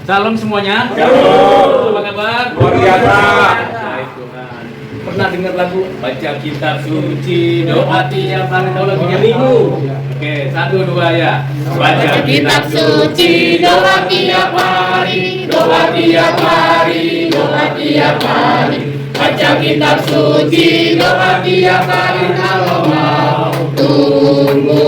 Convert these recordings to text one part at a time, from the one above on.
Salam semuanya. Shalom. Apa kabar? Luar biasa. Baik Tuhan. Pernah dengar lagu baca kitab suci, doa tiap hari, tahu lagunya Minggu? Oke, 1, 2 ya. Baca kitab suci, doa tiap hari, doa tiap hari, doa tiap hari. Baca kitab suci, doa tiap hari. Kalau mau tunggu,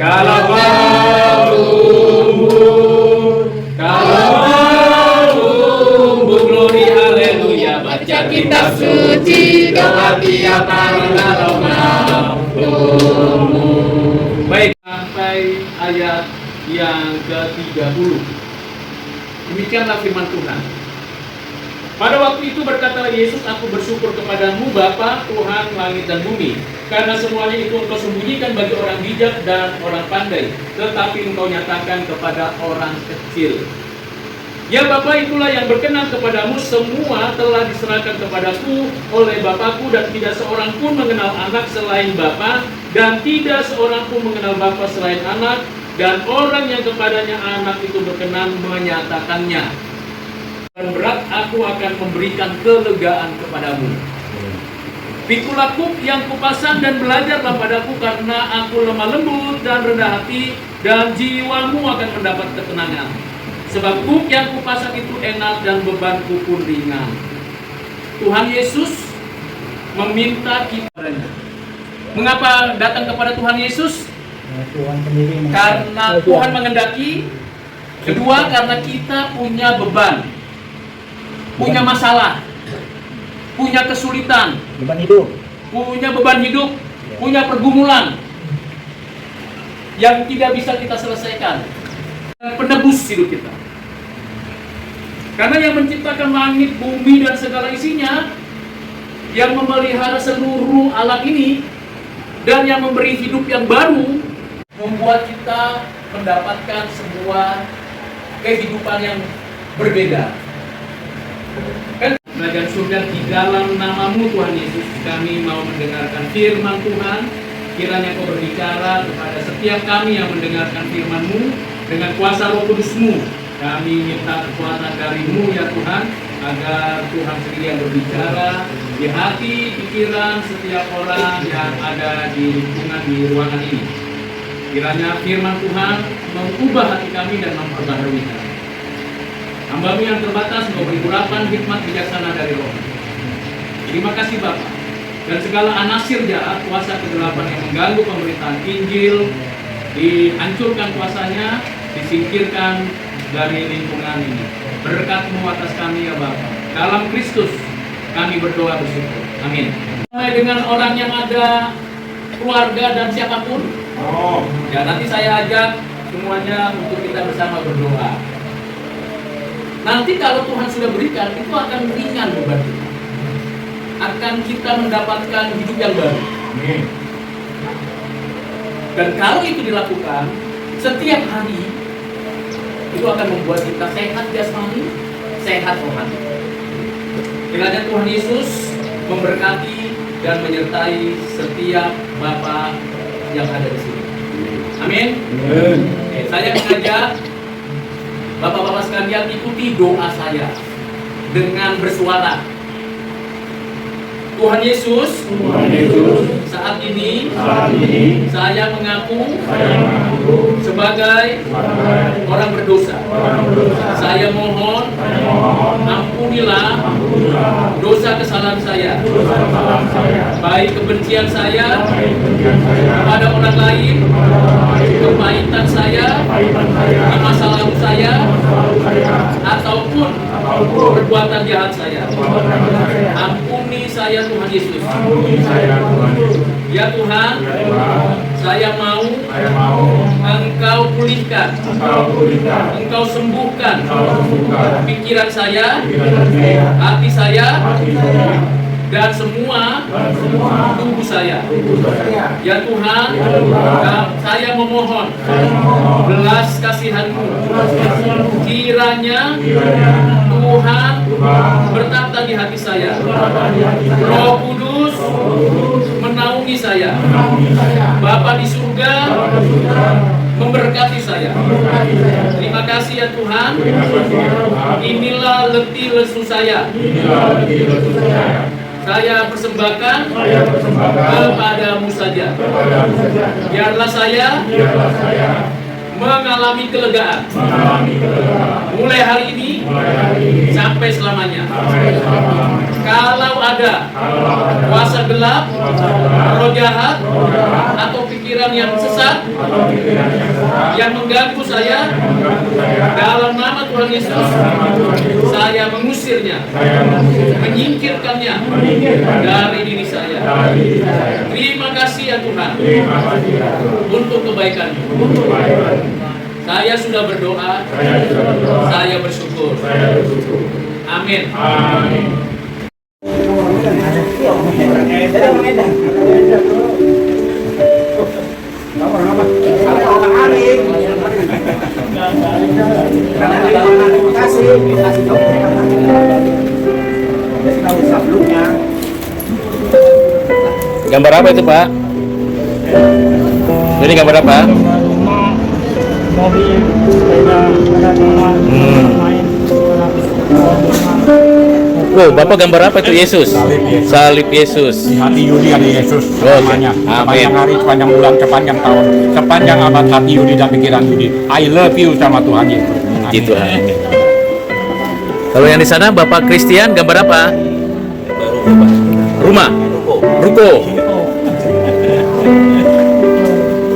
Kalau mau tumbuh, kalau mau tumbuh, glory haleluya. baca kitab suci, doa tiap hari. Kalau mau tunggu. Baik, sampai ayat yang ke-30. Demikianlah firman Tuhan. Pada waktu itu berkatalah Yesus, aku bersyukur kepadamu Bapa, Tuhan langit dan bumi, karena semuanya itu engkau sembunyikan bagi orang bijak dan orang pandai, tetapi engkau nyatakan kepada orang kecil. Ya Bapa, itulah yang berkenan kepadamu, semua telah diserahkan kepadaku oleh Bapakku, dan tidak seorang pun mengenal anak selain Bapa, dan tidak seorang pun mengenal Bapa selain anak, dan orang yang kepadanya anak itu berkenan menyatakannya. Dan berat aku akan memberikan kelegaan kepadamu. Pikulah kuk yang kupasang dan belajarlah padaku, karena aku lemah lembut dan rendah hati, dan jiwamu akan mendapat ketenangan. Sebab kuk yang kupasang itu enak dan bebanku pun ringan. Tuhan Yesus meminta kita. Mengapa datang kepada Tuhan Yesus? Karena Tuhan mengendaki. Kedua, karena kita punya beban, punya masalah, punya kesulitan, punya beban hidup, punya pergumulan yang tidak bisa kita selesaikan. Penebus hidup kita. Karena yang menciptakan langit, bumi, dan segala isinya, yang memelihara seluruh alam ini, dan yang memberi hidup yang baru, membuat kita mendapatkan sebuah kehidupan yang berbeda. Kan kerajaan surga di dalam namamu Tuhan Yesus, kami mau mendengarkan firman Tuhan. Kiranya kau berbicara kepada setiap kami yang mendengarkan firman-Mu dengan kuasa Roh Kudus-Mu. Kami minta kekuatan dari-Mu ya Tuhan, agar Tuhan sendiri yang berbicara di hati, pikiran setiap orang yang ada di lingkungan di ruangan ini. Kiranya firman Tuhan mengubah hati kami dan memperbaharui kami. Hamba-Mu yang terbatas, Engkau beri urapan hikmat bijaksana dari Roh. Terima kasih Bapa. Dan segala anasir jahat, kuasa kegelapan yang mengganggu pemberitaan Injil, dihancurkan kuasanya, disingkirkan dari lingkungan ini. Berkat-Mu atas kami ya Bapa. Dalam Kristus kami berdoa bersyukur. Amin. Mulai dengan orang yang ada keluarga dan siapapun. Ya, nanti saya ajak semuanya untuk kita bersama berdoa. Nanti kalau Tuhan sudah berikan, itu akan ringan beban kita. Akan kita mendapatkan hidup yang baru. Dan kalau itu dilakukan setiap hari, itu akan membuat kita sehat jasmani, sehat rohani. Kiranya Tuhan Yesus memberkati dan menyertai setiap Bapak yang ada di sini. Amin. Oke, saya mengajak Bapak-bapak sekalian ikuti doa saya dengan bersuara. Tuhan Yesus, saat ini saya mengaku sebagai orang berdosa. Saya mohon ampunilah dosa kesalahan saya, baik kebencian saya kepada orang lain, kepahitan saya di masa lalu saya, ataupun perbuatan jahat saya. Ampuni saya Tuhan Yesus. Ya Tuhan, saya mau Engkau pulihkan, Engkau sembuhkan pikiran saya, hati saya, dan semua tubuh saya. Ya Tuhan, saya memohon belas kasihan-Mu. Kiranya Tuhan bertata di hati saya. Roh Kudus menaungi saya. Bapa di surga memberkati saya. Terima kasih. kasih ya Tuhan. Inilah letih lesu saya. Saya persembahkan kepadamu saja. Biarlah saya mengalami kelegaan mulai hari ini sampai selamanya. Kalau ada kuasa gelap, roh jahat, atau pikiran yang sesat yang mengganggu saya, dalam nama Tuhan Yesus saya mengusirnya, menyingkirkannya dari diri saya. Terima kasih ya Tuhan untuk kebaikan-Mu. Saya sudah berdoa, saya bersyukur. Amin. Gambar apa itu, Pak? Ini gambar apa? Oh, Bapak gambar apa itu? Yesus. Salib Yesus. Di hati Yudi ada Yesus namanya. Amin. Sepanjang hari, sepanjang bulan, sepanjang tahun, sepanjang abad hati Yudi dan pikiran Yudi. I love you sama Tuhan Yesus. Amin. Gitu. Amin. Kalau yang di sana Bapak Christian gambar apa? Rumah. Ruko.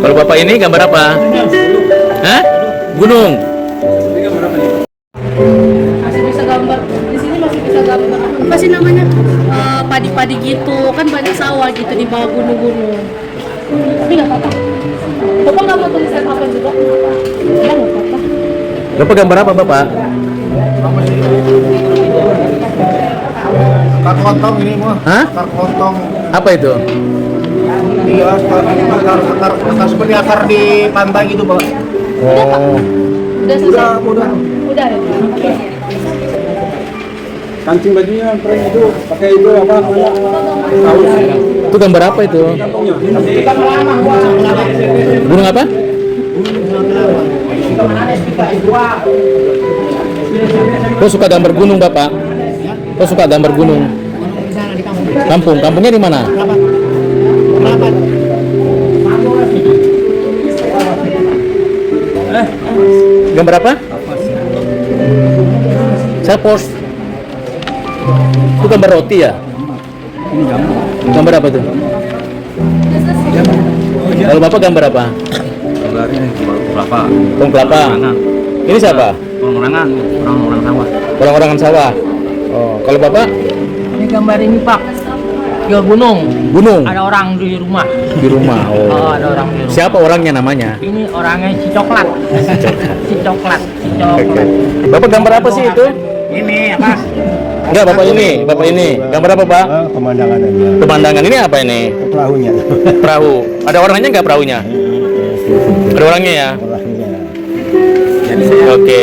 Kalau Bapak ini gambar apa? Hah? Gunung. Masih bisa gambar di sini, masih bisa gambar apa sih namanya, padi-padi gitu kan, banyak sawah gitu di bawah gunung-gunung. Tapi nggak apa-apa. Bapak nggak mau tulisan apa juga? Ya nggak apa-apa. Bapak gambar apa, Bapak? Kar lontong ini mah. Hah? Kar lontong. Apa itu? Iya, akar seperti akar di pantai gitu, Pak. Oh. Udah selesai. Udah. Udah ya. Kancing bajunya keren itu, pakai itu apa namanya? Kaos. Itu gambar apa itu? Gunung apa? Kok suka gambar gunung, Bapak? Kok suka gambar gunung? Kampung. Kampungnya di mana? Gambar apa? Saya post. Itu gambar roti ya? Gambar apa tuh? Kalau Bapak gambar apa? Gambar ini kelapa. Pohon kelapa. Ini siapa? Orang-orang sawah. Orang-orangan sawah. Oh, kalau Bapak? Ini gambar ini Pak, ke gunung. Gunung. Ada orang di rumah. Di rumah. Oh, Oh. ada orang di rumah. Siapa orangnya namanya? Ini orangnya si coklat. Si coklat. Oke. Bapak gambar apa sih itu? Ini apa? Enggak, Bapak ini. Bapak ini. Gambar apa, Pak? Pemandangan aja. Pemandangan. Ini apa ini? Perahunya. Perahu. Ada orangnya nggak perahunya? Ada orangnya ya? Oke.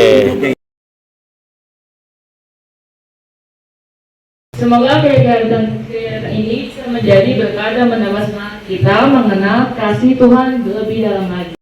Semoga kegiatan ini bisa menjadi berkah dan menambah semangat kita mengenal kasih Tuhan lebih dalam lagi.